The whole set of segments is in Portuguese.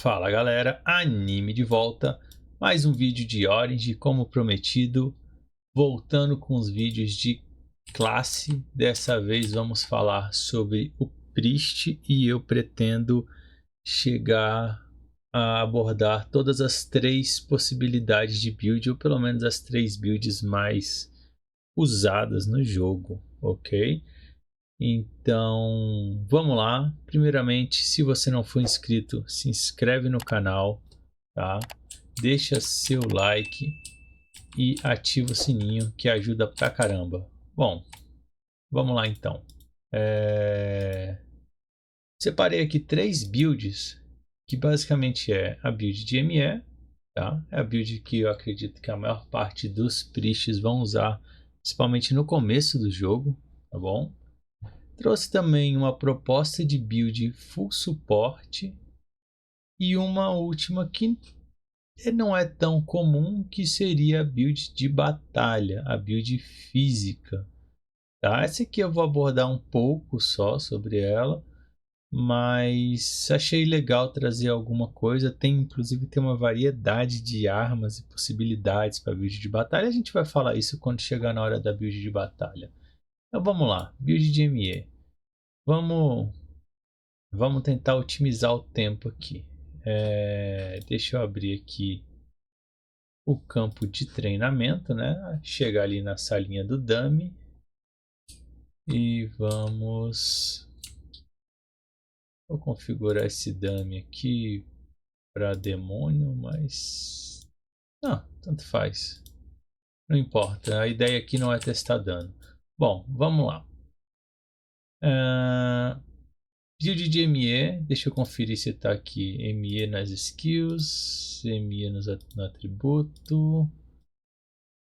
Fala galera, anime de volta, mais um vídeo de Orange como prometido, voltando com os vídeos de classe. Dessa vez vamos falar sobre o Priest e eu pretendo chegar a abordar todas as três possibilidades de build, ou pelo menos as três builds mais usadas no jogo, ok? Então, vamos lá. Primeiramente, se você não for inscrito, se inscreve no canal, tá? Deixa seu like e ativa o sininho que ajuda pra caramba. Bom, vamos lá então. Separei aqui três builds, que basicamente é a build de ME, tá? É a build que eu acredito que a maior parte dos priests vão usar, principalmente no começo do jogo, tá bom? Trouxe também uma proposta de build full suporte e uma última que não é tão comum, que seria a build de batalha, a build física. Tá? Essa aqui eu vou abordar um pouco só sobre ela, mas achei legal trazer alguma coisa. Inclusive tem uma variedade de armas e possibilidades para build de batalha. A gente vai falar isso quando chegar na hora da build de batalha. Então vamos lá, build de ME. Vamos tentar otimizar o tempo aqui. Deixa eu abrir aqui o campo de treinamento, né? Chegar ali na salinha do dummy e vou configurar esse dummy aqui para demônio, mas não, tanto faz. Não importa. A ideia aqui não é testar dano. Bom, vamos lá. Build de ME, deixa eu conferir se está aqui. ME nas skills, ME no atributo,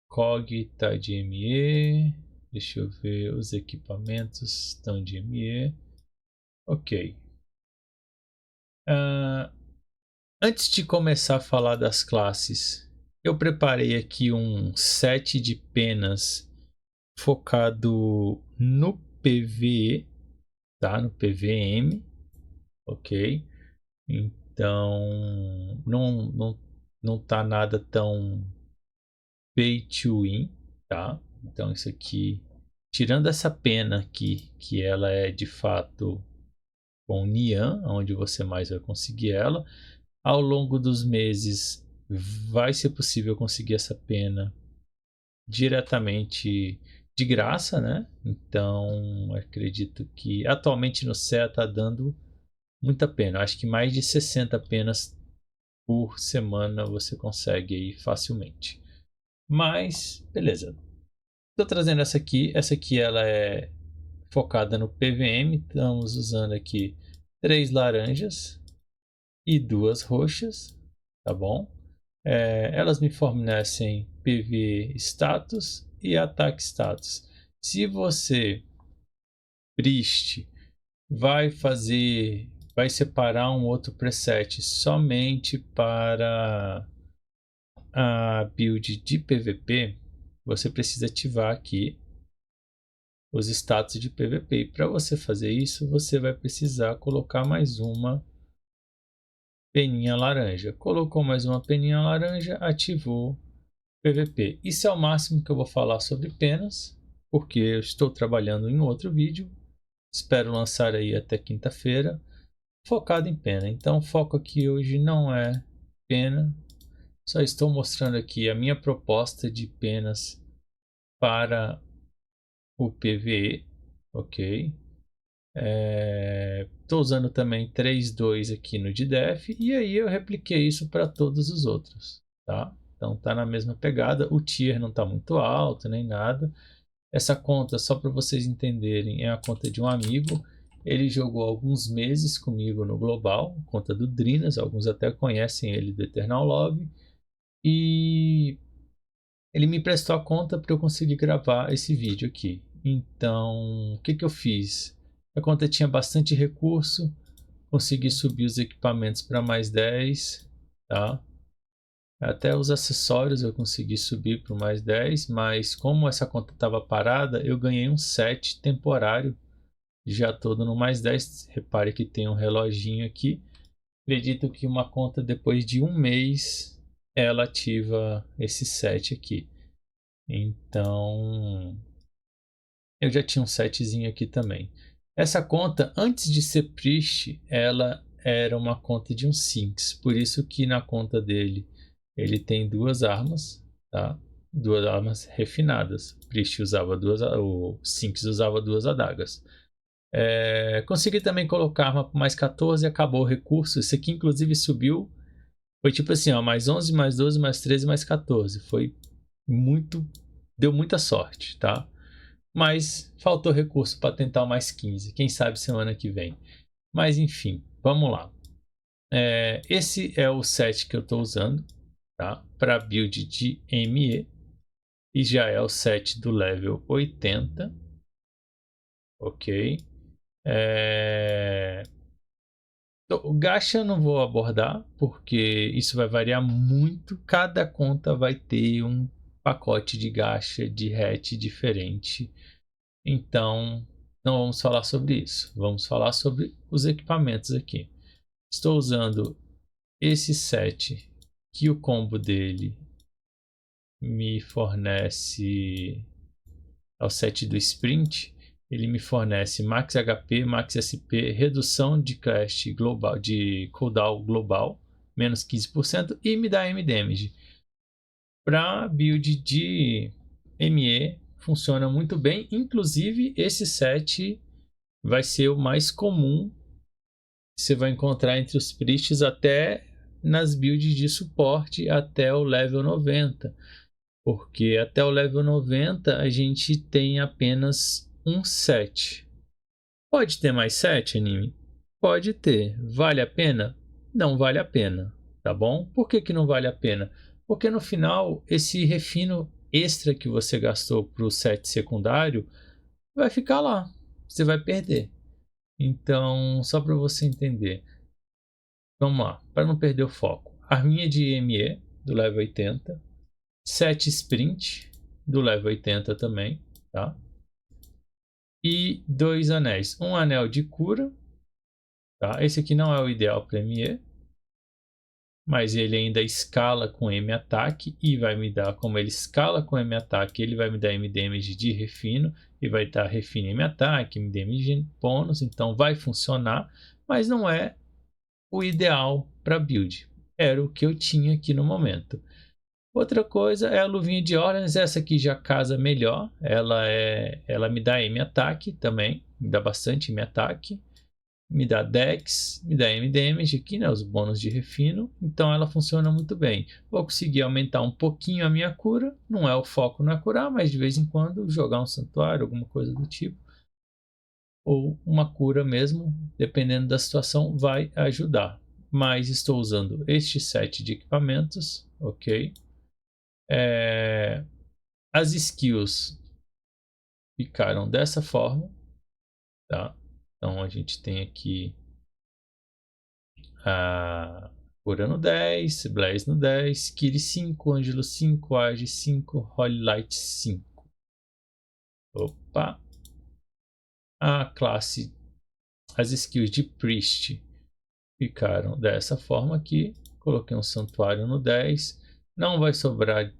COG está de ME, deixa eu ver, os equipamentos estão de ME. Ok. Antes de começar a falar das classes, eu preparei aqui um set de penas focado no PvE, tá? No PVM, ok? Então, não tá nada tão pay to win, tá? Então, isso aqui, tirando essa pena aqui, que ela é de fato com Nian, onde você mais vai conseguir ela, ao longo dos meses vai ser possível conseguir essa pena diretamente de graça, né? Então, acredito que atualmente no CEA tá dando muita pena. Acho que mais de 60 penas por semana você consegue aí facilmente. Mas, beleza. Estou trazendo essa aqui. Essa aqui ela é focada no PVM. Estamos usando aqui 3 laranjas e 2 roxas, tá bom? Elas me fornecem PV status e ataque status. Se você, Priest, vai separar um outro preset somente para a build de PVP, você precisa ativar aqui os status de PVP. E para você fazer isso, você vai precisar colocar mais uma peninha laranja. Colocou mais uma peninha laranja, ativou PVP. Isso é o máximo que eu vou falar sobre penas, porque eu estou trabalhando em outro vídeo. Espero lançar aí até quinta-feira, focado em pena. Então o foco aqui hoje não é pena, só estou mostrando aqui a minha proposta de penas para o PvE, ok? Estou usando também 3.2 aqui no DDEF e aí eu repliquei isso para todos os outros, tá? Então tá na mesma pegada, o tier não está muito alto nem nada. Essa conta, só para vocês entenderem, é a conta de um amigo. Ele jogou alguns meses comigo no Global, conta do Drinas, alguns até conhecem ele do Eternal Love. E ele me prestou a conta para eu conseguir gravar esse vídeo aqui. Então, o que eu fiz? A conta tinha bastante recurso, consegui subir os equipamentos para mais 10, tá? Até os acessórios eu consegui subir para mais 10, mas como essa conta estava parada, eu ganhei um set temporário, já todo no mais 10. Repare que tem um reloginho aqui. acredito que uma conta depois de um mês ela ativa esse set aqui. Então eu já tinha um setzinho aqui também. Essa conta, antes de ser Priest, ela era uma conta de um Sinks. Por isso que na conta dele ele tem duas armas, tá? Duas armas refinadas. O Priest usava o Sinks usava duas adagas. Consegui também colocar arma por mais 14 e acabou o recurso. Esse aqui inclusive subiu. Foi tipo assim, ó, mais 11, mais 12, mais 13, mais 14. Foi muito... Deu muita sorte, tá? Mas faltou recurso para tentar o mais 15. Quem sabe semana que vem. Mas enfim, vamos lá. Esse é o set que eu estou usando, tá? Para build de ME. E já é o set do level 80. Ok. O gacha eu não vou abordar, porque isso vai variar muito. Cada conta vai ter um pacote de gacha de hatch diferente. Então, não vamos falar sobre isso. Vamos falar sobre os equipamentos aqui. Estou usando esse set que o combo dele me fornece ao set do Sprint. Ele me fornece Max HP, Max SP, redução de cast global, de cooldown global, menos 15%, e me dá M-Damage. Para build de ME funciona muito bem, inclusive esse set vai ser o mais comum que você vai encontrar entre os priests até nas builds de suporte até o level 90. Porque até o level 90 a gente tem apenas um set. Pode ter mais set, anime? Pode ter. Vale a pena? Não vale a pena, tá bom? Por que que não vale a pena? Porque no final, esse refino extra que você gastou para o set secundário vai ficar lá. Você vai perder. Então, só para você entender. Vamos lá, para não perder o foco. Arminha de ME do level 80. 7 sprint do level 80 também, tá? E 2 anéis. Um anel de cura, tá? Esse aqui não é o ideal para ME, mas ele ainda escala com M ataque e vai me dar, como ele escala com M ataque, ele vai me dar M damage de refino e vai dar refino M ataque, M damage bônus, então vai funcionar, mas não é o ideal para build. Era o que eu tinha aqui no momento. Outra coisa é a luvinha de Orans, essa aqui já casa melhor, ela me dá M ataque também, me dá bastante M ataque, me dá Dex, me dá M damage aqui, né, os bônus de refino, então ela funciona muito bem. Vou conseguir aumentar um pouquinho a minha cura, não é o foco não é curar, mas de vez em quando jogar um santuário, alguma coisa do tipo, ou uma cura mesmo, dependendo da situação, vai ajudar. Mas estou usando este set de equipamentos, ok? As skills ficaram dessa forma, tá? Então a gente tem aqui a Cura no 10, Blaze no 10, Kiri 5, Ângelo 5, Age 5, Holy Light 5. Opa! A classe, as skills de Priest ficaram dessa forma aqui. Coloquei um santuário no 10. Não vai sobrar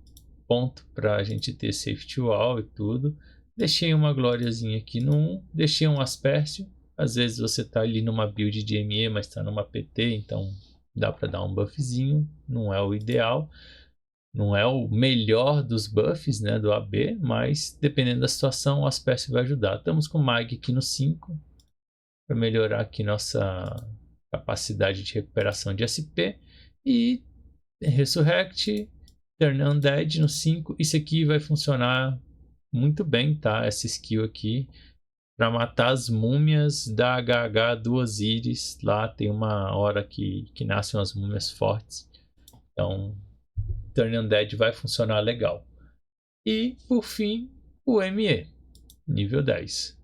ponto para a gente ter safety wall e tudo. Deixei uma glóriazinha aqui no 1. Deixei um aspercio. Às vezes você está ali numa build de ME, mas está numa PT, então dá para dar um buffzinho. Não é o ideal. Não é o melhor dos buffs, né, do AB, mas dependendo da situação, o aspercio vai ajudar. Estamos com Mag aqui no 5 para melhorar aqui nossa capacidade de recuperação de SP. E Resurrect, Turn Undead no 5. Isso aqui vai funcionar muito bem, tá? Essa skill aqui para matar as múmias da HH Duas Íris. Lá tem uma hora que nascem umas múmias fortes. Então, Turn Undead vai funcionar legal. E, por fim, o ME, nível 10.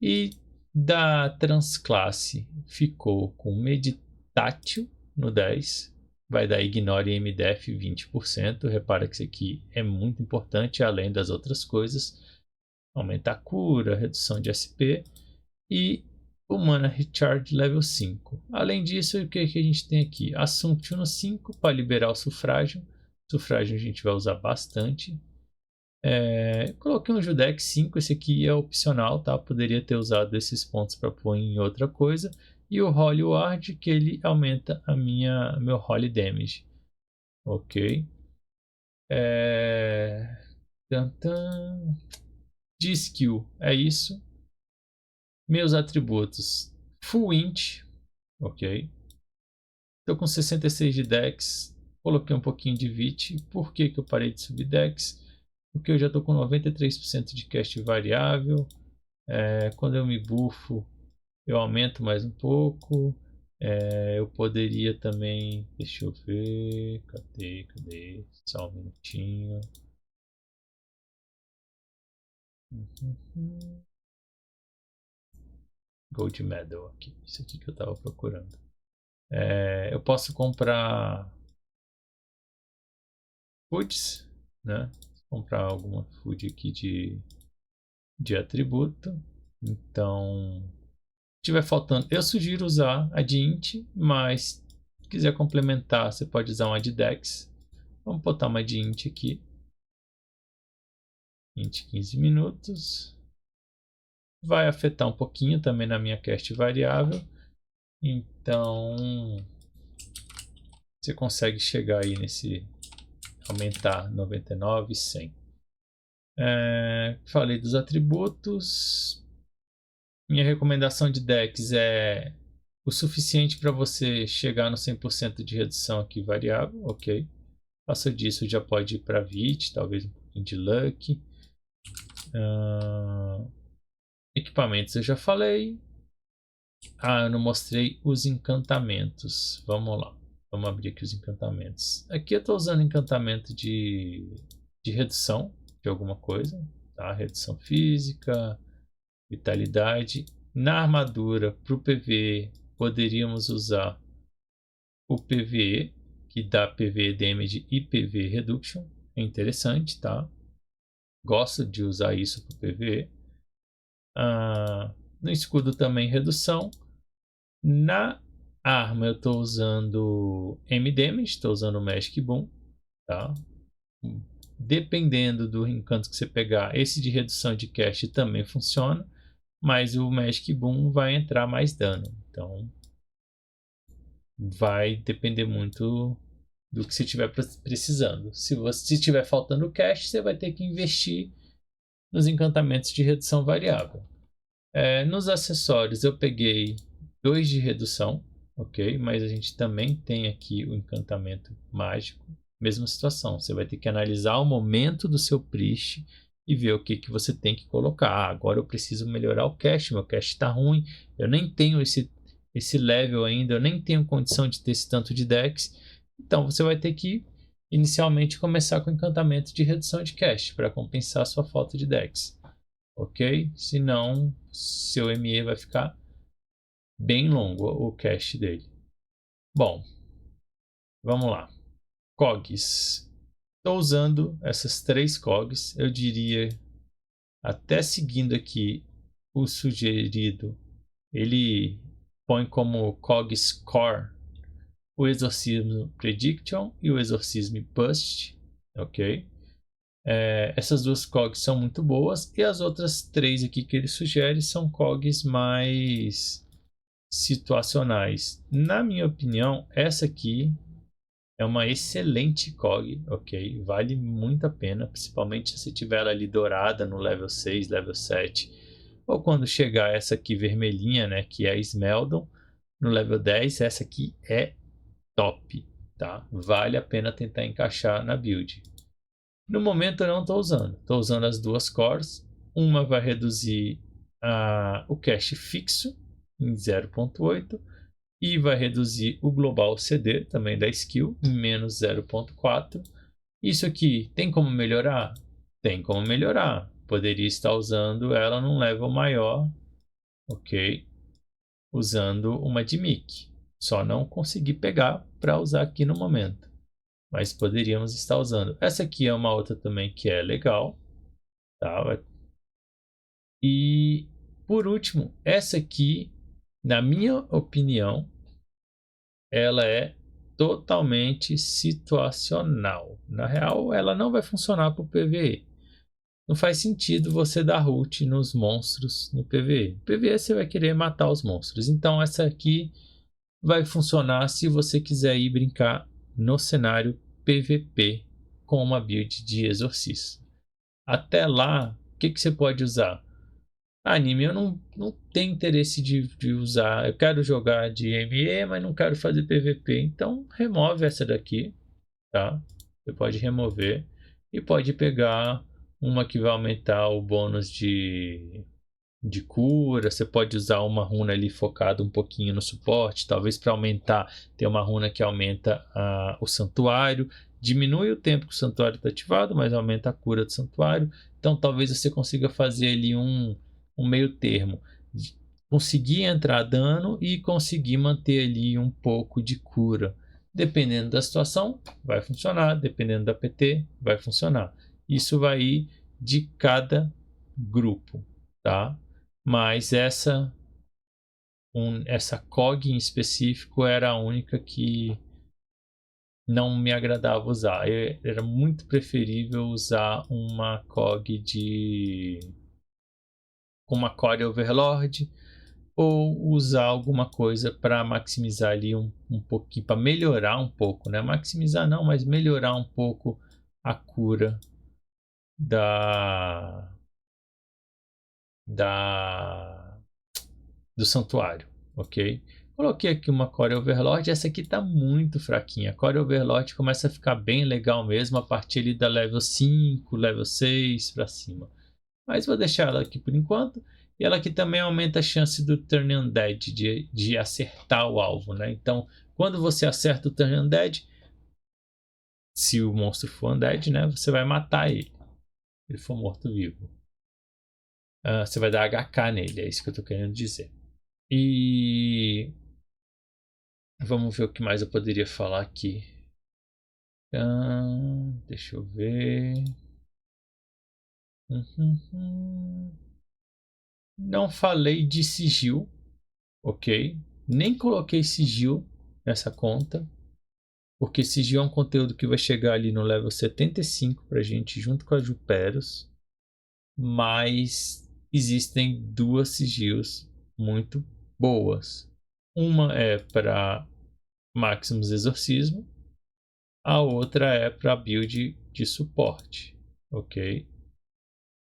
E da transclasse ficou com Meditátil no 10. Vai dar Ignore e MDF 20%. Repara que isso aqui é muito importante, além das outras coisas. Aumenta a cura, redução de SP. E o Mana Recharge level 5. Além disso, o que a gente tem aqui? Assumption no 5 para liberar o sufrágio. Sufrágio a gente vai usar bastante. Coloquei um Judex 5, esse aqui é opcional, tá? Poderia ter usado esses pontos para pôr em outra coisa. E o Holy Ward, que ele aumenta meu Holy Damage. Ok. De skill, é isso. Meus atributos. Full Int, ok. Estou com 66 de Dex. Coloquei um pouquinho de Vit. Por que eu parei de subir Dex? Porque eu já estou com 93% de cast variável. Quando eu me buffo, eu aumento mais um pouco. Eu poderia também... Deixa eu ver... Cadê? Só um minutinho. Gold Medal aqui. Isso aqui que eu estava procurando. Eu posso comprar foods, né? Comprar alguma food aqui de atributo. Então, se tiver faltando, eu sugiro usar a de int, mas se quiser complementar, você pode usar uma de dex. Vamos botar uma de int aqui. Int 15 minutos. Vai afetar um pouquinho também na minha cast variável. Então, você consegue chegar aí nesse aumentar 99 e 100. Falei dos atributos. Minha recomendação de decks é o suficiente para você chegar no 100% de redução aqui variável, ok. Passou disso, já pode ir para Vit, talvez um pouquinho de Luck. Equipamentos eu já falei. Eu não mostrei os encantamentos. Vamos lá. Vamos abrir aqui os encantamentos. Aqui eu estou usando encantamento de redução de alguma coisa. Tá? Redução física, vitalidade. Na armadura, para o PvE, poderíamos usar o PvE, que dá PvE Damage e PvE Reduction. É interessante, tá? Gosto de usar isso para o PvE. No escudo também redução. Na arma eu estou usando M-Damage, estou usando o Magic Boom, tá? Dependendo do encanto que você pegar, esse de redução de cast também funciona, mas o Magic Boom vai entrar mais dano, então vai depender muito do que você estiver precisando. Se estiver faltando cast, você vai ter que investir nos encantamentos de redução variável. Nos acessórios eu peguei 2 de redução, ok? Mas a gente também tem aqui o encantamento mágico. Mesma situação, você vai ter que analisar o momento do seu priest e ver o que você tem que colocar. Agora eu preciso melhorar o cast, meu cast está ruim, eu nem tenho esse level ainda, eu nem tenho condição de ter esse tanto de dex. Então você vai ter que inicialmente começar com encantamento de redução de cast para compensar a sua falta de dex. Ok? Senão seu ME vai ficar bem longo o cache dele. Bom, vamos lá. Cogs. Estou usando essas 3 cogs. Eu diria, até seguindo aqui o sugerido, ele põe como cogs core o Exorcism Prediction e o Exorcism Bust. Ok? Essas 2 cogs são muito boas, e as outras 3 aqui que ele sugere são cogs mais situacionais. Na minha opinião, essa aqui é uma excelente cog, ok? Vale muito a pena, principalmente se tiver ela ali dourada no level 6, level 7, ou quando chegar essa aqui vermelhinha, né, que é a Smeldon, no level 10, essa aqui é top, tá? Vale a pena tentar encaixar na build. No momento eu não estou usando as 2 cores. Uma vai reduzir o cache fixo em 0.8 e vai reduzir o global CD também da skill em menos 0.4. Isso aqui tem como melhorar? Tem como melhorar. Poderia estar usando ela num level maior, ok? Usando uma de mic. Só não consegui pegar para usar aqui no momento, mas poderíamos estar usando. Essa aqui é uma outra também que é legal, tá? E por último, essa aqui Na minha opinião, ela é totalmente situacional. Na real, ela não vai funcionar para o PvE. Não faz sentido você dar root nos monstros no PvE. No PvE você vai querer matar os monstros. Então essa aqui vai funcionar se você quiser ir brincar no cenário PVP com uma build de exorcista. Até lá, o que você pode usar? Anime, eu não tenho interesse de usar. Eu quero jogar de ME, mas não quero fazer PVP. Então remove essa daqui, tá? Você pode remover e pode pegar uma que vai aumentar o bônus de cura. Você pode usar uma runa ali focada um pouquinho no suporte, talvez para aumentar, ter uma runa que aumenta o santuário, diminui o tempo que o santuário está ativado, mas aumenta a cura do santuário. Então talvez você consiga fazer ali um meio termo, conseguir entrar dano e conseguir manter ali um pouco de cura. Dependendo da situação, vai funcionar. Dependendo da PT, vai funcionar. Isso vai ir de cada grupo, tá? Mas essa COG em específico era a única que não me agradava usar. Era muito preferível usar uma COG com uma Core Overlord ou usar alguma coisa para maximizar ali um pouquinho, para melhorar um pouco, né? Maximizar não, mas melhorar um pouco a cura da, da do santuário, ok? Coloquei aqui uma Core Overlord, essa aqui está muito fraquinha. A Core Overlord começa a ficar bem legal mesmo a partir ali da level 5, level 6 para cima. Mas vou deixar ela aqui por enquanto. E ela aqui também aumenta a chance do Turn Undead de acertar o alvo, né? Então, quando você acerta o Turn Undead, se o monstro for Undead, né? Você vai matar ele. Se ele for morto-vivo. Você vai dar HK nele, é isso que eu estou querendo dizer. E vamos ver o que mais eu poderia falar aqui. Deixa eu ver. Não falei de sigil, ok? Nem coloquei sigil nessa conta, porque sigil é um conteúdo que vai chegar ali no level 75 pra gente, junto com a Juperos. Mas existem duas sigils muito boas. Uma é para Maximus Exorcismo, a outra é para build de suporte, ok?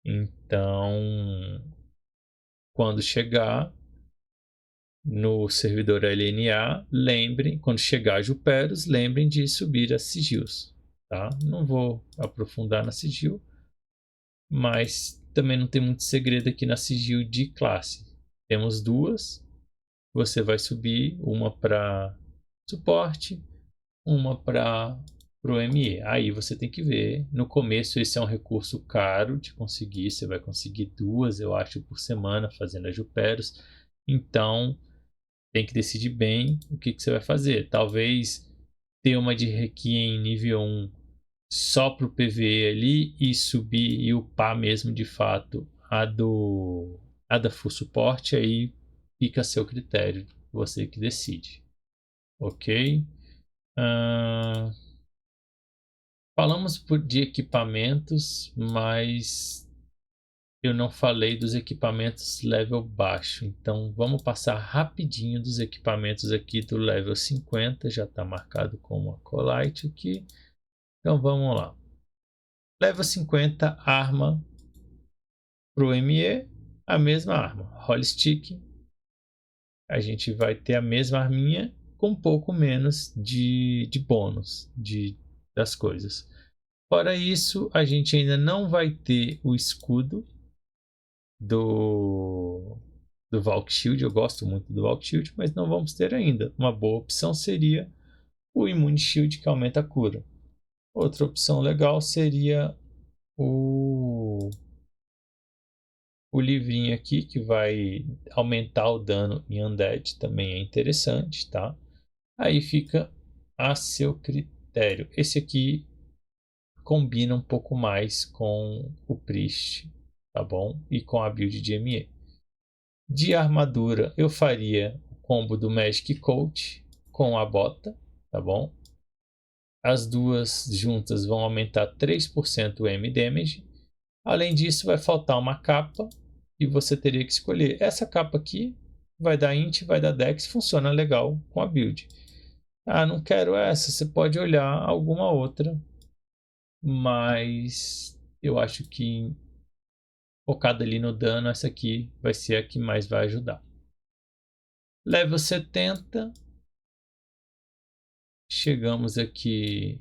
Então, quando chegar no servidor LNA, lembrem, quando chegar a Juperos, lembrem de subir as sigils, tá? Não vou aprofundar na sigil, mas também não tem muito segredo aqui na sigil de classe. Temos duas, você vai subir uma para suporte, uma para o ME. Aí você tem que ver. No começo, esse é um recurso caro de conseguir. Você vai conseguir duas, eu acho, por semana fazendo a Juperos. Então, tem que decidir bem o que você vai fazer. Talvez ter uma de Requiem nível 1 só para o PvE ali e subir e upar mesmo de fato a da full suporte. Aí fica a seu critério, você que decide. Ok? Uh, Falamos de equipamentos, mas eu não falei dos equipamentos level baixo. Então vamos passar rapidinho dos equipamentos aqui do level 50. Já está marcado como Acolyte aqui. Então vamos lá. Level 50, arma para o ME, a mesma arma. Holy Stick. A gente vai ter a mesma arminha com um pouco menos de bônus das coisas. Fora isso, a gente ainda não vai ter o escudo do, do Valk Shield. Eu gosto muito do Valk Shield, mas não vamos ter ainda. Uma boa opção seria o Immune Shield, que aumenta a cura. Outra opção legal seria o, o livrinho aqui, que vai aumentar o dano em Undead. Também é interessante, tá? Aí fica a seu critério. Esse aqui combina um pouco mais com o Priest, tá bom? E com a build de ME. De armadura, eu faria o combo do Magic Coat com a bota, tá bom? As duas juntas vão aumentar 3% o M-Damage. Além disso, vai faltar uma capa e você teria que escolher. Essa capa aqui vai dar Int, vai dar Dex, funciona legal com a build. Ah, não quero essa, você pode olhar alguma outra, mas eu acho que focada ali no dano, essa aqui vai ser a que mais vai ajudar. Level 70, chegamos aqui,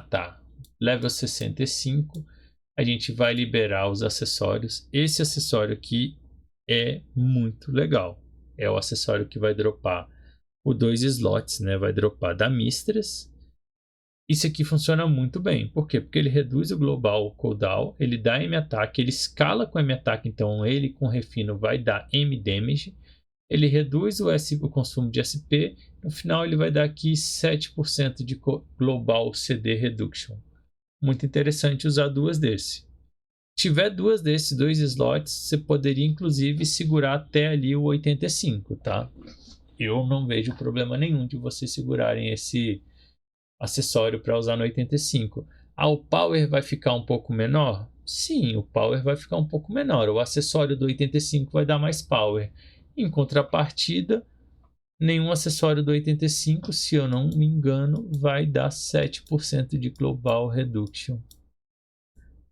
tá, level 65, a gente vai liberar os acessórios. Esse acessório aqui é muito legal, é o acessório que vai dropar o 2 slots, né? Vai dropar da Mistress. Isso aqui funciona muito bem. Por quê? Porque ele reduz o global cooldown, ele dá M-Ataque, ele escala com M-Ataque, então ele com refino vai dar M-Damage. Ele reduz o consumo de SP, no final ele vai dar aqui 7% de Global CD Reduction. Muito interessante usar duas desse. Se tiver duas desses, 2 slots, você poderia inclusive segurar até ali o 85, tá? Eu não vejo problema nenhum de vocês segurarem esse acessório para usar no 85. Ah, o power vai ficar um pouco menor? Sim, o power vai ficar um pouco menor. O acessório do 85 vai dar mais power. Em contrapartida, nenhum acessório do 85, se eu não me engano, vai dar 7% de Global Reduction.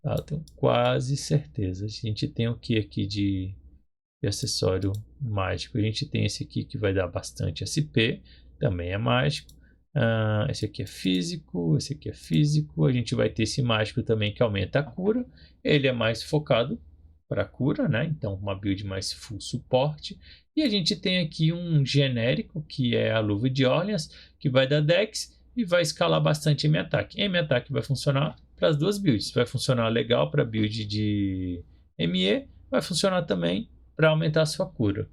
Tá, eu tenho quase certeza. A gente tem o que aqui de acessório mágico? A gente tem esse aqui que vai dar bastante SP, também é mágico. Esse aqui é físico, esse aqui é físico. A gente vai ter esse mágico também que aumenta a cura. Ele é mais focado para cura, né? Então uma build mais full suporte. E a gente tem aqui um genérico que é a Luva de Orleans, que vai dar Dex e vai escalar bastante M-Ataque. M-Ataque vai funcionar para as duas builds. Vai funcionar legal para a build de ME, vai funcionar também para aumentar a sua cura.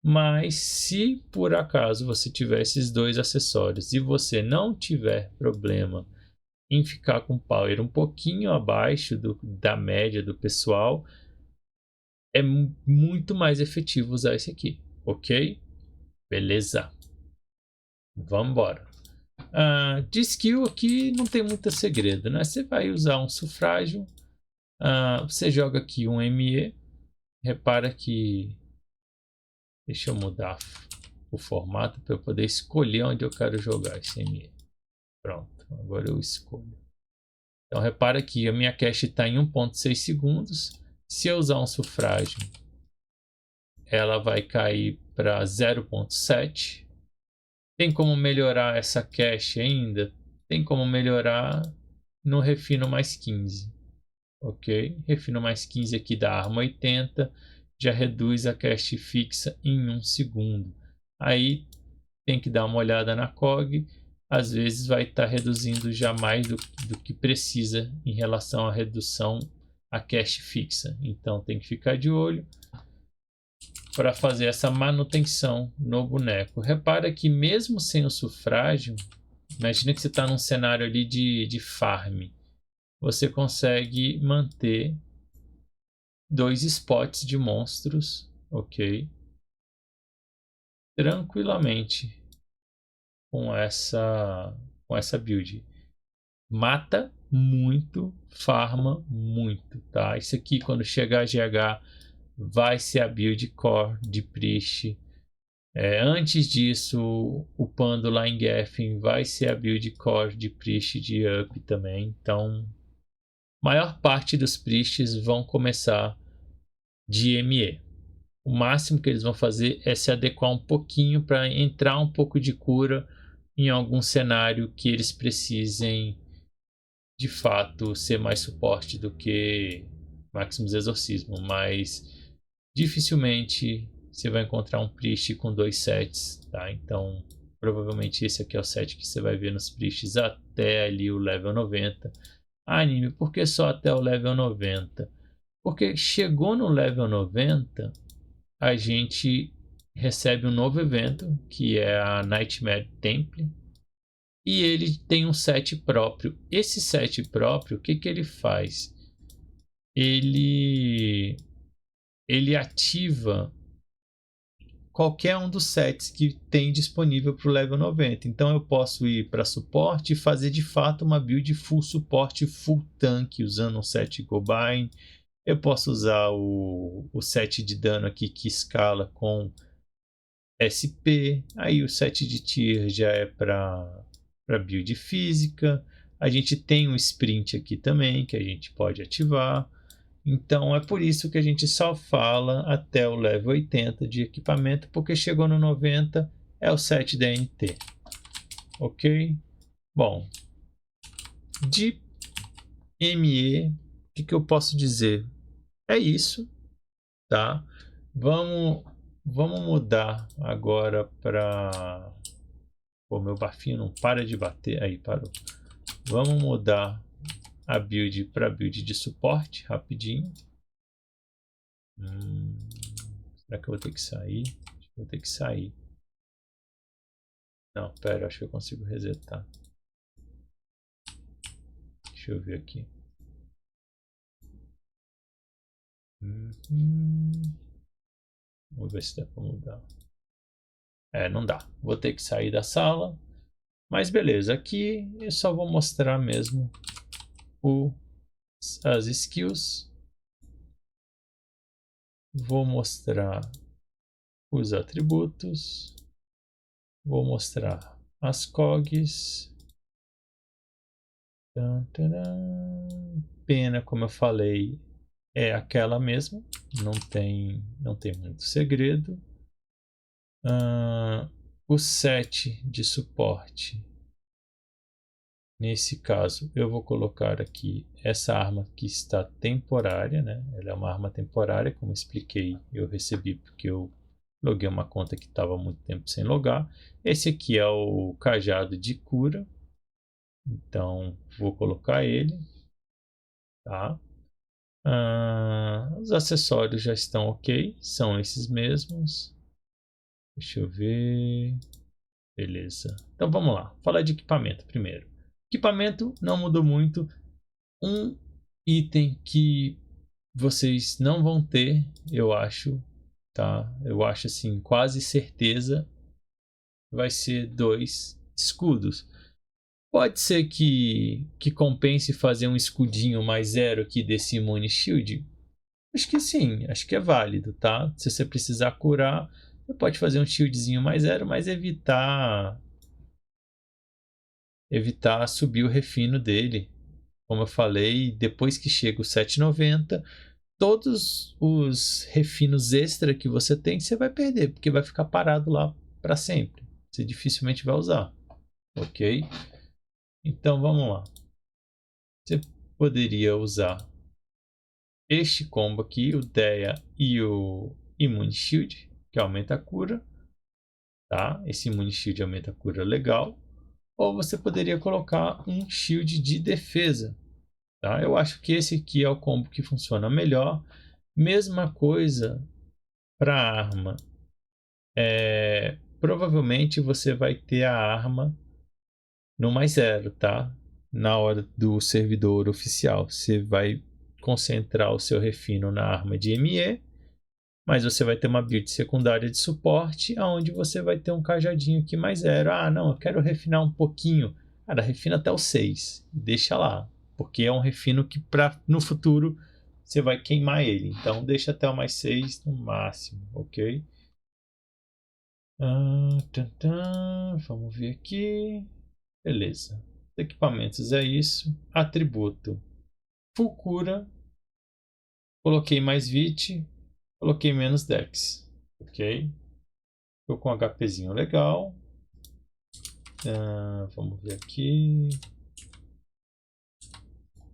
Mas se por acaso você tiver esses dois acessórios e você não tiver problema em ficar com power um pouquinho abaixo da média do pessoal, é muito mais efetivo usar esse aqui, ok? Beleza. Vamos embora. De skill aqui não tem muito segredo, né? Você vai usar um sufrágio, você joga aqui um ME, repara que... Deixa eu mudar o formato para eu poder escolher onde eu quero jogar esse ME. Pronto, agora eu escolho. Então repara que a minha cache está em 1.6 segundos. Se eu usar um sufrágio, ela vai cair para 0.7. Tem como melhorar essa cache ainda? Tem como melhorar no refino mais 15. Ok? Refino mais 15 aqui da arma 80. Já reduz a cache fixa em 1 segundo. Aí tem que dar uma olhada na COG. Às vezes vai estar reduzindo já mais do que precisa em relação à redução a cache fixa. Então tem que ficar de olho para fazer essa manutenção no boneco. Repara que mesmo sem o sufrágio, imagina que você está num cenário ali de farm. Você consegue manter 2 spots de monstros, ok? Tranquilamente com essa build. Mata muito, farma muito, tá? Isso aqui quando chegar a GH vai ser a build core de Priest. Antes disso, upando lá em Geffen vai ser a build core de Priest de Up também. Então, maior parte dos Priests vão começar de ME. O máximo que eles vão fazer é se adequar um pouquinho para entrar um pouco de cura em algum cenário que eles precisem de fato ser mais suporte do que Maximus Exorcismo, mas dificilmente você vai encontrar um Priest com 2 sets, tá? Então provavelmente esse aqui é o set que você vai ver nos Priests até ali o level 90. Anime, por que só até o level 90? Porque chegou no level 90, a gente recebe um novo evento, que é a Nightmare Temple, e ele tem um set próprio. Esse set próprio, o que que ele faz? Ele ativa qualquer um dos sets que tem disponível para o level 90. Então eu posso ir para suporte e fazer de fato uma build full suporte, full tanque, usando um set Gobind. Eu posso usar o set de dano aqui que escala com SP. Aí o set de tier já é para build física. A gente tem um sprint aqui também que a gente pode ativar. Então é por isso que a gente só fala até o level 80 de equipamento, porque chegou no 90 é o set DNT. Ok? Bom, de ME, o que eu posso dizer? É isso, tá? Vamos mudar agora para... Pô, meu bafinho não para de bater. Aí, parou. Vamos mudar a build para build de suporte rapidinho. Será que eu vou ter que sair? Acho que vou ter que sair. Não, pera, acho que eu consigo resetar. Deixa eu ver aqui. Vamos ver se dá para mudar. Não dá. Vou ter que sair da sala. Mas beleza, aqui eu só vou mostrar mesmo as skills. Vou mostrar os atributos. Vou mostrar as cogs. Pena, como eu falei, é aquela mesma. Não tem muito segredo. O set de suporte. Nesse caso, eu vou colocar aqui essa arma que está temporária, né? Ela é uma arma temporária, como expliquei, eu recebi porque eu loguei uma conta que estava muito tempo sem logar. Esse aqui é o cajado de cura, então vou colocar ele, tá? Os acessórios já estão ok, são esses mesmos. Deixa eu ver. Beleza. Então vamos lá. Falar de equipamento primeiro. Equipamento não mudou muito. Um item que vocês não vão ter, eu acho, tá? Eu acho assim, quase certeza, vai ser 2 escudos. Pode ser que compense fazer um escudinho mais 0 aqui desse Immune Shield. Acho que sim, acho que é válido, tá? Se você precisar curar, você pode fazer um shieldzinho mais 0, mas evitar subir o refino dele. Como eu falei, depois que chega o 790, todos os refinos extra que você tem, você vai perder, porque vai ficar parado lá para sempre. Você dificilmente vai usar, ok? Então vamos lá. Você poderia usar este combo aqui, o Deia e o Immune Shield, que aumenta a cura, tá? Esse Immune Shield aumenta a cura legal. Ou você poderia colocar um Shield de defesa, tá? Eu acho que esse aqui é o combo que funciona melhor. Mesma coisa para a arma. Provavelmente você vai ter a arma no mais 0, tá? Na hora do servidor oficial. Você vai concentrar o seu refino na arma de ME, mas você vai ter uma build secundária de suporte, onde você vai ter um cajadinho aqui mais 0. Ah, não, eu quero refinar um pouquinho. Cara, refina até o 6. Deixa lá. Porque é um refino que no futuro você vai queimar ele. Então deixa até o mais 6 no máximo, ok? Vamos ver aqui. Beleza. Equipamentos é isso. Atributo. Full cura. Coloquei mais vit. Coloquei menos dex. Ok? Estou com um HPzinho legal. Vamos ver aqui.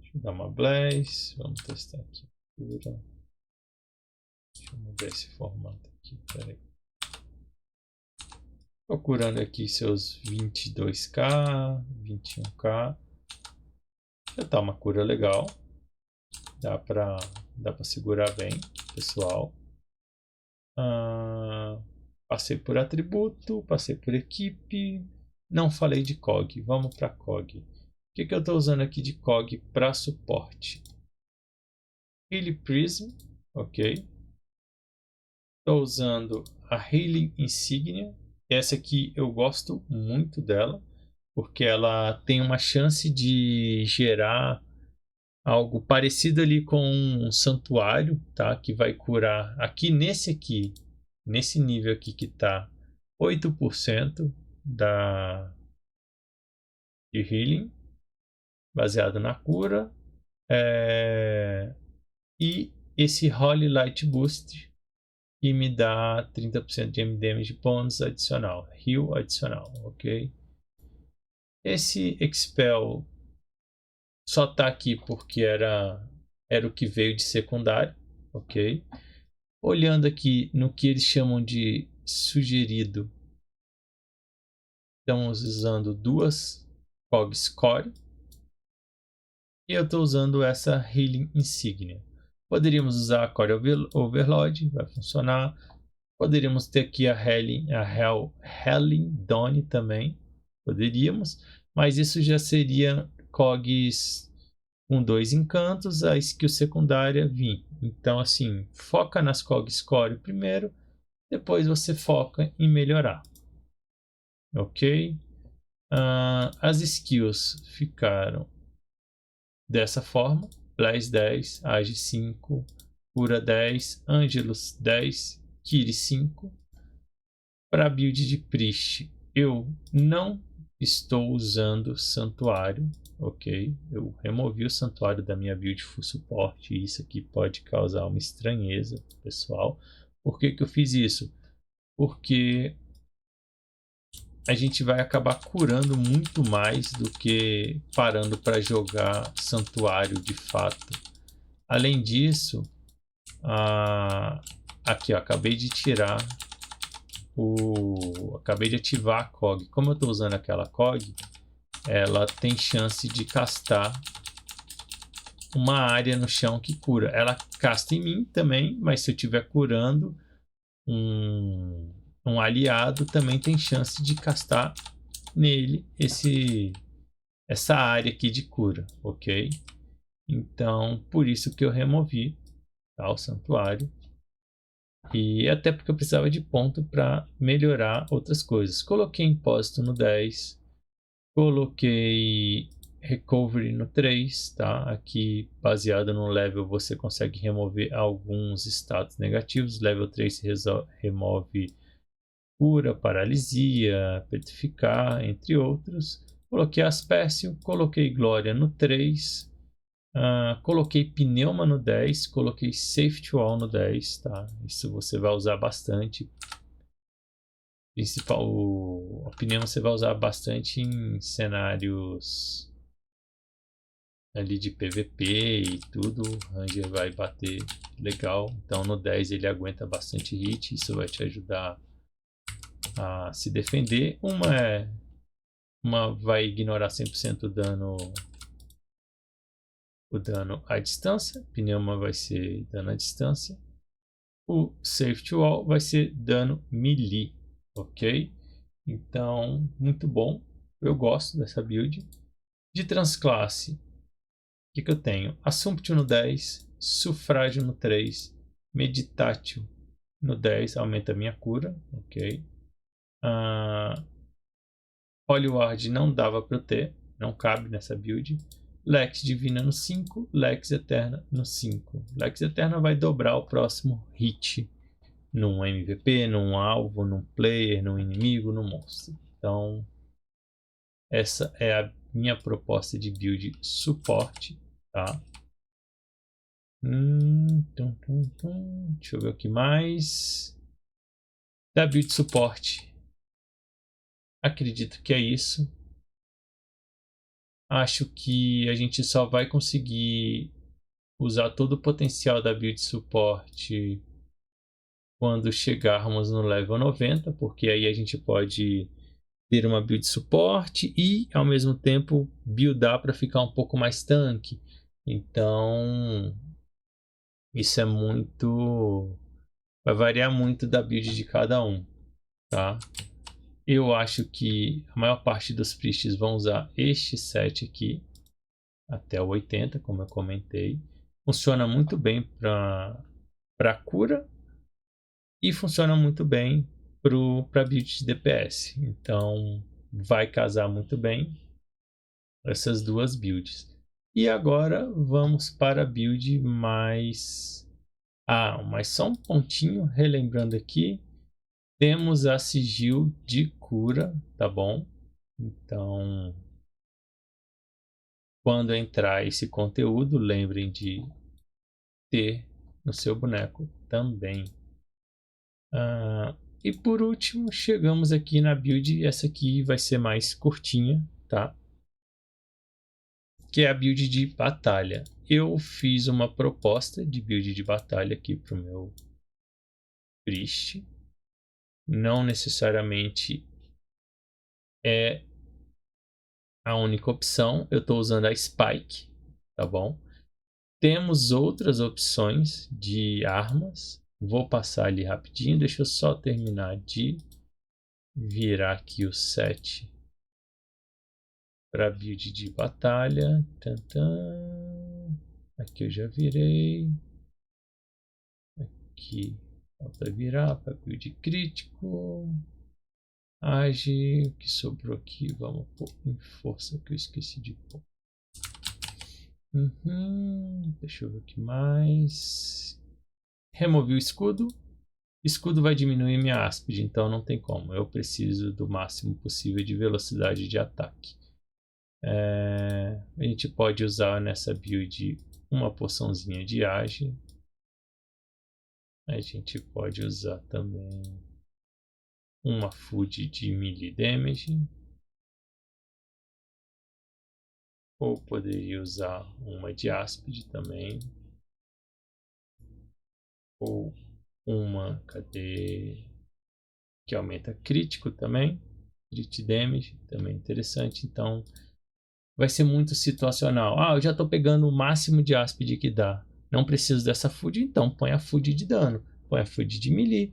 Deixa eu dar uma blaze. Vamos testar aqui. Deixa eu mudar esse formato aqui. Peraí. Procurando aqui seus 22k, 21k. Já tá uma cura legal. Dá pra segurar bem, pessoal. Passei por atributo, passei por equipe. Não falei de cog. Vamos para cog. O que eu estou usando aqui de cog para suporte? Healy Prism, ok. Estou usando a Healing Insignia. Essa aqui eu gosto muito dela, porque ela tem uma chance de gerar algo parecido ali com um santuário, tá? Que vai curar aqui, nesse nível aqui que tá 8% de healing, baseado na cura. E esse Holy Light Boost, que me dá 30% de damage bônus adicional, heal adicional, ok? Esse Expel só tá aqui porque era o que veio de secundário, ok? Olhando aqui no que eles chamam de sugerido, estamos usando duas Cogs Core e eu estou usando essa Healing Insignia. Poderíamos usar a Core Overload, vai funcionar. Poderíamos ter aqui a Helling Dawn também, poderíamos, mas isso já seria Cogs com 2 encantos, a skill secundária vir. Então, assim, foca nas Cogs Core primeiro, depois você foca em melhorar. Ok? As skills ficaram dessa forma: Blaze 10, Age 5, Cura 10, Angelus 10, Kiri 5. Para a build de Priest, eu não estou usando Santuário, ok? Eu removi o Santuário da minha build full suporte e isso aqui pode causar uma estranheza, pessoal. Por que que eu fiz isso? Porque a gente vai acabar curando muito mais do que parando para jogar Santuário de fato. Além disso, aqui ó, acabei de tirar acabei de ativar a Cog. Como eu estou usando aquela Cog, ela tem chance de castar uma área no chão que cura. Ela casta em mim também, mas se eu estiver curando um aliado, também tem chance de castar nele essa área aqui de cura, ok? Então, por isso que eu removi, tá, o santuário. E até porque eu precisava de ponto para melhorar outras coisas. Coloquei Impósito no 10, coloquei Recovery no 3, tá? Aqui, baseado no level, você consegue remover alguns status negativos. Level 3 remove cura, paralisia, petrificar, entre outros. Coloquei Aspercio, coloquei Glória no 3. Coloquei Pneuma no 10, coloquei Safety Wall no 10, tá? Isso você vai usar bastante. A Pneuma você vai usar bastante em cenários ali de PVP e tudo. O Ranger vai bater legal. Então no 10 ele aguenta bastante hit, isso vai te ajudar a se defender. Uma vai ignorar 100% o dano à distância, Pneuma vai ser dano à distância, o Safety Wall vai ser dano melee, ok? Então, muito bom, eu gosto dessa build. De transclasse, o que eu tenho? Assumption no 10, Sufrágio no 3, Meditátil no 10, aumenta a minha cura, ok? Holy Ward não dava para eu ter, não cabe nessa build. Lex Divina no 5, Lex Eterna no 5. Lex Eterna vai dobrar o próximo hit num MVP, num alvo, num player, num inimigo, num monstro. Então, essa é a minha proposta de build suporte, tá? Deixa eu ver o que mais. Da build suporte, acredito que é isso. Acho que a gente só vai conseguir usar todo o potencial da build suporte quando chegarmos no level 90, porque aí a gente pode ter uma build suporte e ao mesmo tempo buildar para ficar um pouco mais tanque. Então isso é muito, vai variar muito da build de cada um, tá? Eu acho que a maior parte dos priests vão usar este set aqui até o 80, como eu comentei. Funciona muito bem para cura e funciona muito bem para build de DPS. Então vai casar muito bem essas duas builds. E agora vamos para a build mais... mas só um pontinho, relembrando aqui, temos a sigil de cura, tá bom? Então, quando entrar esse conteúdo, lembrem de ter no seu boneco também. E por último, chegamos aqui na build, essa aqui vai ser mais curtinha, tá? Que é a build de batalha. Eu fiz uma proposta de build de batalha aqui para o meu Priest. Não necessariamente é a única opção. Eu estou usando a Spike, tá bom? Temos outras opções de armas. Vou passar ali rapidinho. Deixa eu só terminar de virar aqui o set para build de batalha. Tantã. Aqui eu já virei. Aqui falta virar para build crítico. Age. O que sobrou aqui? Vamos pôr em força que eu esqueci de pôr. Deixa eu ver o que mais. Removi o escudo. Escudo vai diminuir minha áspide, então não tem como. Eu preciso do máximo possível de velocidade de ataque. A gente pode usar nessa build uma poçãozinha de age. A gente pode usar também uma food de melee damage. Ou poderia usar uma de áspide também. Ou uma, cadê? Que aumenta crítico também. Crit damage, também interessante. Então, vai ser muito situacional. Eu já estou pegando o máximo de áspide que dá. Não preciso dessa food, então põe a food de dano. Põe a food de melee.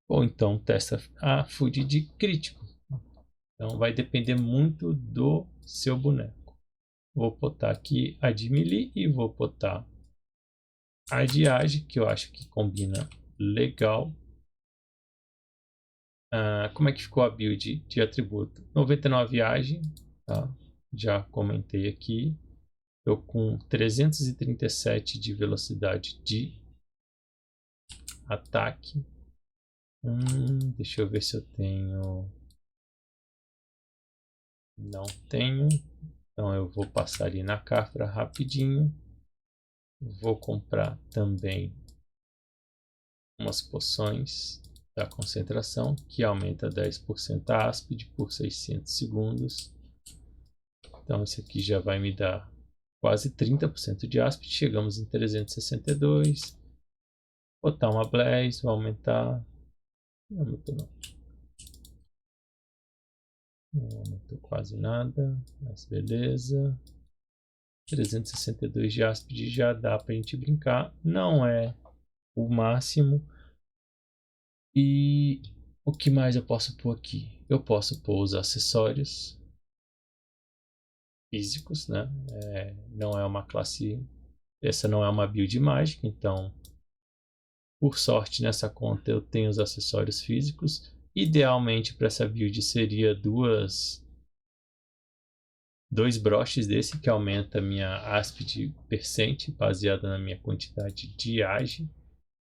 Ou então testa a food de crítico. Então, vai depender muito do seu boneco. Vou botar aqui a de melee e vou botar a de age, que eu acho que combina legal. Como é que ficou a build de atributo? 99 age, tá? Já comentei aqui. Estou com 337 de velocidade de ataque. Deixa eu ver se eu tenho. Não tenho. Então eu vou passar ali na Cafra rapidinho. Vou comprar também umas poções da concentração, que aumenta 10% a áspide por 600 segundos. Então isso aqui já vai me dar quase 30% de áspide. Chegamos em 362. Botar uma Blaze, vou aumentar. Não aumentou não. Não aumentou quase nada, mas beleza. 362 de áspide já dá pra gente brincar. Não é o máximo. E o que mais eu posso pôr aqui? Eu posso pôr os acessórios físicos, né? Não é uma classe... Essa não é uma build mágica, então... Por sorte, nessa conta eu tenho os acessórios físicos. Idealmente, para essa build, seria dois broches desse, que aumenta a minha áspide percent, baseada na minha quantidade de age.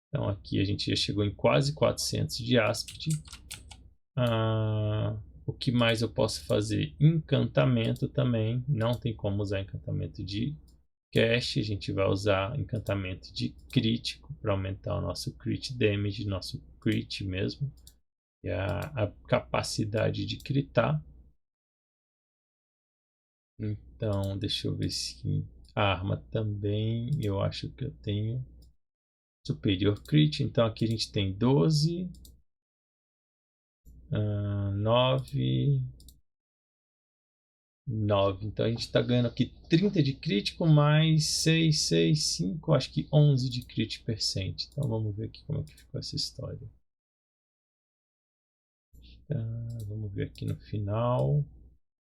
Então aqui a gente já chegou em quase 400 de áspide. O que mais eu posso fazer? Encantamento também. Não tem como usar encantamento de cast. A gente vai usar encantamento de crítico para aumentar o nosso crit damage, nosso crit mesmo. E a capacidade de critar. Então, deixa eu ver se a arma também, eu acho que eu tenho superior crit. Então aqui a gente tem 12, 9, 9. Então a gente está ganhando aqui 30 de crítico mais 6, 6, 5, acho que 11 de crit percent. Então vamos ver aqui como é que ficou essa história. Vamos ver aqui no final.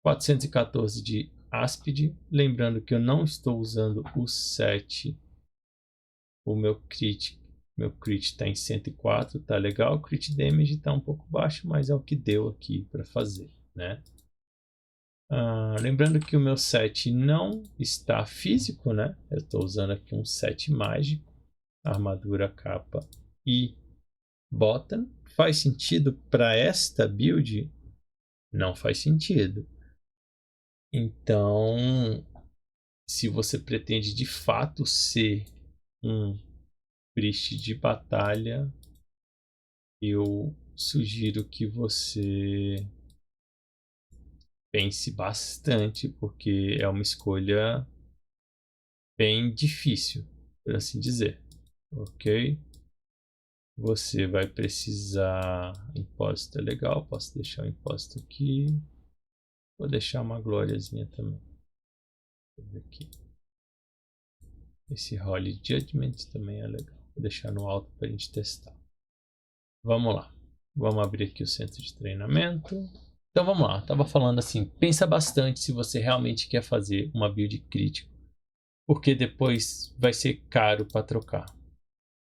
414 de áspide. Lembrando que eu não estou usando o 7, o meu crit Meu crit está em 104, tá legal. O crit damage está um pouco baixo, mas é o que deu aqui para fazer, né? Lembrando que o meu set não está físico, né? Eu estou usando aqui um set mágico, armadura, capa e bota. Faz sentido para esta build? Não faz sentido. Então, se você pretende de fato ser um priest de batalha, eu sugiro que você pense bastante, porque é uma escolha bem difícil, por assim dizer. Ok? Você vai precisar. Imposto é legal, posso deixar o imposto aqui. Vou deixar uma glóriazinha também. Deixa eu ver aqui. Esse Holy Judgment também é legal. Vou deixar no alto para a gente testar. Vamos lá. Vamos abrir aqui o centro de treinamento. Então vamos lá. Estava falando assim, pensa bastante se você realmente quer fazer uma build crítica, porque depois vai ser caro para trocar,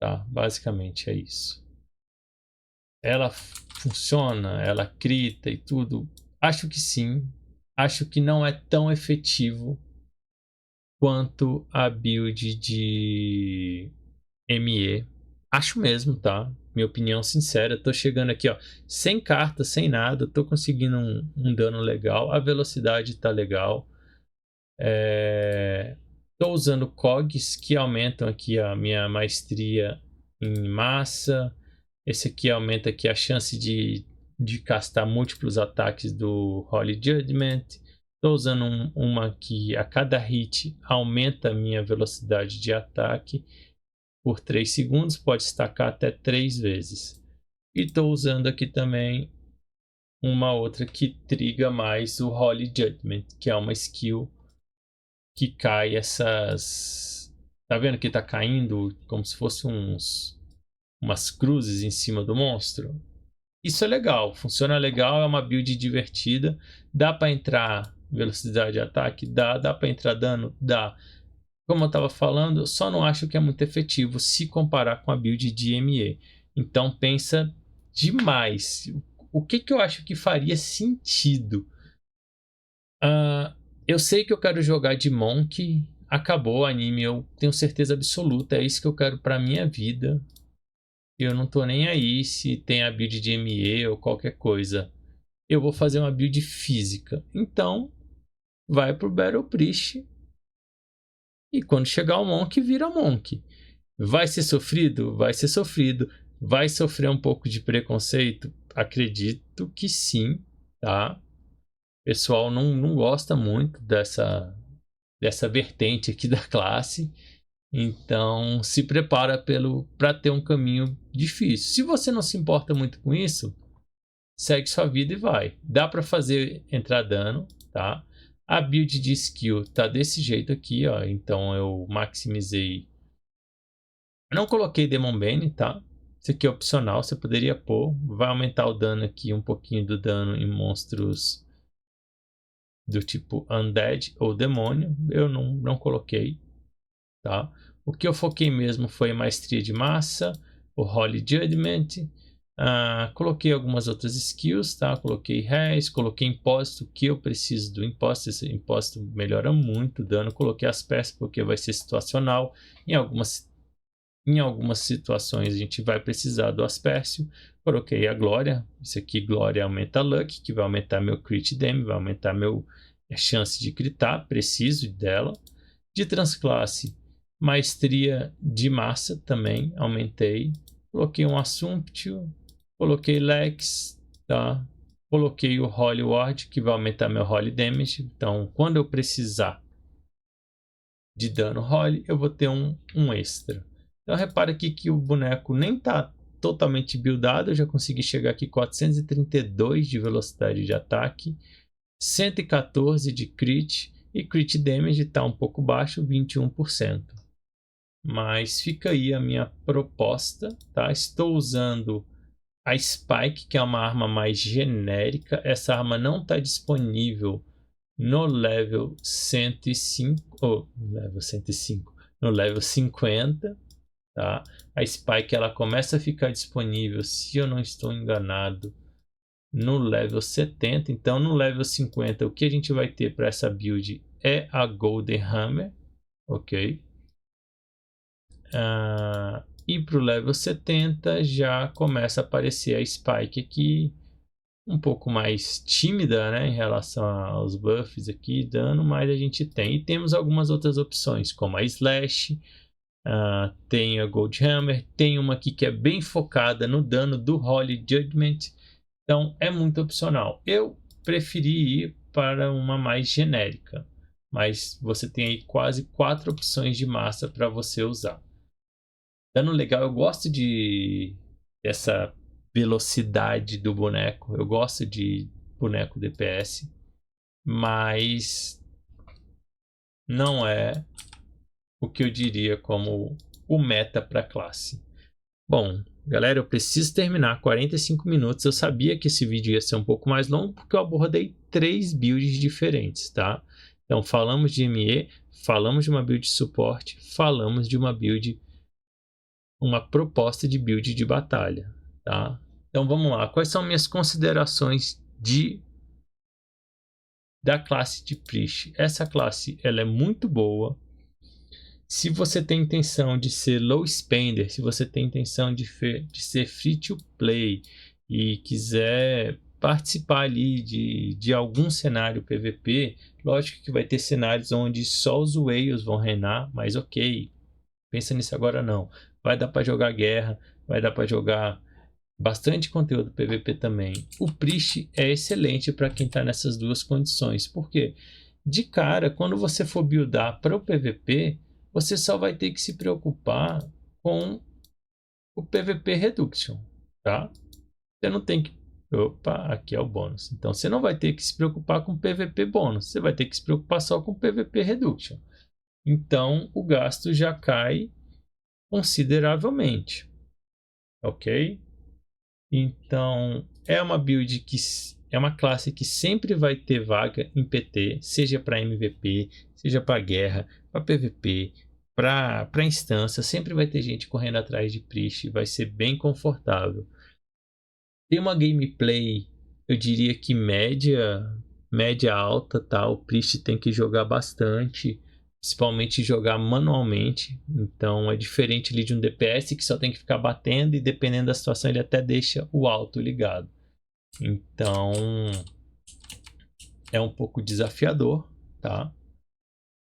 tá? Basicamente é isso. Ela funciona, ela crita e tudo? Acho que sim. Acho que não é tão efetivo quanto a build de ME. Acho mesmo, tá? Minha opinião sincera. Tô chegando aqui, ó, sem carta, sem nada. Tô conseguindo um dano legal. A velocidade tá legal. Tô usando cogs que aumentam aqui a minha maestria em massa. Esse aqui aumenta aqui a chance de castar múltiplos ataques do Holy Judgment. Estou usando uma que a cada hit aumenta a minha velocidade de ataque por 3 segundos, pode estacar até 3 vezes. E estou usando aqui também uma outra que triga mais o Holy Judgment, que é uma skill que cai essas... Tá vendo que tá caindo como se fosse umas cruzes em cima do monstro? Isso é legal, funciona legal, é uma build divertida. Dá para entrar velocidade de ataque? Dá para entrar dano? Dá. Como eu estava falando, eu só não acho que é muito efetivo se comparar com a build de ME. Então pensa demais. O que eu acho que faria sentido? Eu sei que eu quero jogar de Monk. Acabou o anime, eu tenho certeza absoluta. É isso que eu quero para minha vida. Eu não tô nem aí se tem a build de ME ou qualquer coisa. Eu vou fazer uma build física. Então, vai pro Battle Priest. E quando chegar o Monk, vira Monk. Vai ser sofrido? Vai ser sofrido. Vai sofrer um pouco de preconceito? Acredito que sim, tá? O pessoal não gosta muito dessa vertente aqui da classe. Então, se prepara para ter um caminho difícil. Se você não se importa muito com isso, segue sua vida e vai. Dá para fazer entrar dano, tá? A build de skill tá desse jeito aqui, ó. Então eu maximizei. Não coloquei Demon Bane, tá? Isso aqui é opcional, você poderia pôr. Vai aumentar o dano aqui, um pouquinho do dano em monstros do tipo Undead ou Demônio. Eu não coloquei, tá? O que eu foquei mesmo foi maestria de massa, o Holy Judgment. Coloquei algumas outras skills, tá? Coloquei res, coloquei imposto, que eu preciso do imposto. Esse imposto melhora muito o dano. Coloquei as peças porque vai ser situacional. Em algumas situações a gente vai precisar do Aspercio. Coloquei a Glória. Isso aqui, Glória, aumenta a Luck, que vai aumentar meu crit damage, vai aumentar minha chance de critar. Preciso dela. De transclasse, maestria de massa também, aumentei. Coloquei um Assumptio, coloquei Lex, tá? Coloquei o Holy Ward, que vai aumentar meu Holy Damage. Então, quando eu precisar de dano Holy, eu vou ter um extra. Então, repara aqui que o boneco nem está totalmente buildado. Eu já consegui chegar aqui 432 de velocidade de ataque, 114 de crit. E crit damage está um pouco baixo, 21%. Mas fica aí a minha proposta, tá? Estou usando a Spike, que é uma arma mais genérica. Essa arma não está disponível no level 105, no level 50, tá? A Spike ela começa a ficar disponível, se eu não estou enganado, no level 70. Então no level 50 o que a gente vai ter para essa build é a Golden Hammer, ok? E para o level 70 já começa a aparecer a Spike aqui, um pouco mais tímida, né, em relação aos buffs aqui, dano, mas a gente tem. E temos algumas outras opções, como a Slash, tem a Gold Hammer, tem uma aqui que é bem focada no dano do Holy Judgment, então é muito opcional. Eu preferi ir para uma mais genérica, mas você tem aí quase 4 opções de massa para você usar. Dano legal, eu gosto dessa velocidade do boneco, eu gosto de boneco DPS, mas não é o que eu diria como o meta para a classe. Bom, galera, eu preciso terminar, 45 minutos. Eu sabia que esse vídeo ia ser um pouco mais longo porque eu abordei 3 builds diferentes, tá? Então falamos de ME, falamos de uma build de suporte, falamos de uma build, uma proposta de build de batalha, tá? Então vamos lá, quais são minhas considerações da classe de Priest? Essa classe ela é muito boa. Se você tem intenção de ser low spender, se você tem intenção de ser free to play e quiser participar ali de algum cenário PVP, lógico que vai ter cenários onde só os whales vão reinar, mas ok, pensa nisso agora não. Vai dar para jogar guerra, vai dar para jogar bastante conteúdo PVP também. O Priest é excelente para quem está nessas duas condições. Por quê? De cara, quando você for buildar para o PVP, você só vai ter que se preocupar com o PVP Reduction, tá? Você não tem que... Opa, aqui é o bônus. Então, você não vai ter que se preocupar com o PVP bônus. Você vai ter que se preocupar só com o PVP Reduction. Então, o gasto já cai consideravelmente. Ok? Então, é uma build que é uma classe que sempre vai ter vaga em PT, seja para MVP, seja para guerra, para PVP, para instância, sempre vai ter gente correndo atrás de Priest, vai ser bem confortável. Tem uma gameplay, eu diria que média alta, tá? O Priest tem que jogar bastante, principalmente jogar manualmente. Então é diferente ali de um DPS que só tem que ficar batendo e dependendo da situação ele até deixa o auto ligado. Então é um pouco desafiador, tá?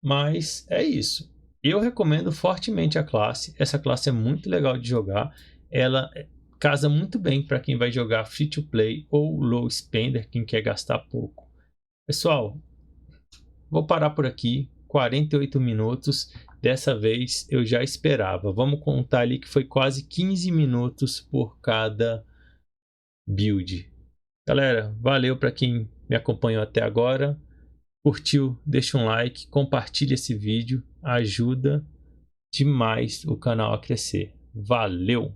Mas é isso. Eu recomendo fortemente a classe. Essa classe é muito legal de jogar. Ela casa muito bem para quem vai jogar free to play ou low spender, quem quer gastar pouco. Pessoal, vou parar por aqui. 48 minutos. Dessa vez eu já esperava. Vamos contar ali que foi quase 15 minutos por cada build. Galera, valeu para quem me acompanhou até agora. Curtiu? Deixa um like, compartilha esse vídeo, ajuda demais o canal a crescer. Valeu!